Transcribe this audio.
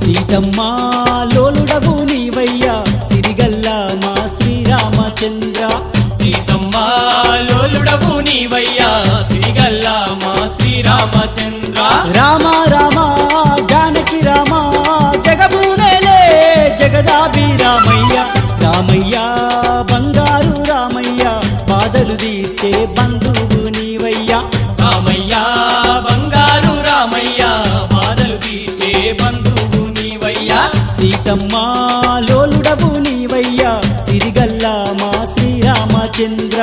సీతమ్మా లోలుడవు నీవయ్యా సిరిగల్లా మా శ్రీరామచంద్ర సీతమ్మా లోలుడవు నీవయ్యా సిరిగల్లా మా శ్రీరామచంద్ర రామ రామ జానకి రామ జగమునేలే జగదాభిరామయ్య రామయ్య బంగారు రామయ్య బాధలు తీర్చే బంధువు నీవయ్యా రామయ్య బంగారు రామయ్య బాధలు తీర్చే బంధువు నీవయ్యా సీతమ్మా లోలుడవు నీవయ్యా సిరిగల్లా మా శ్రీరామచంద్ర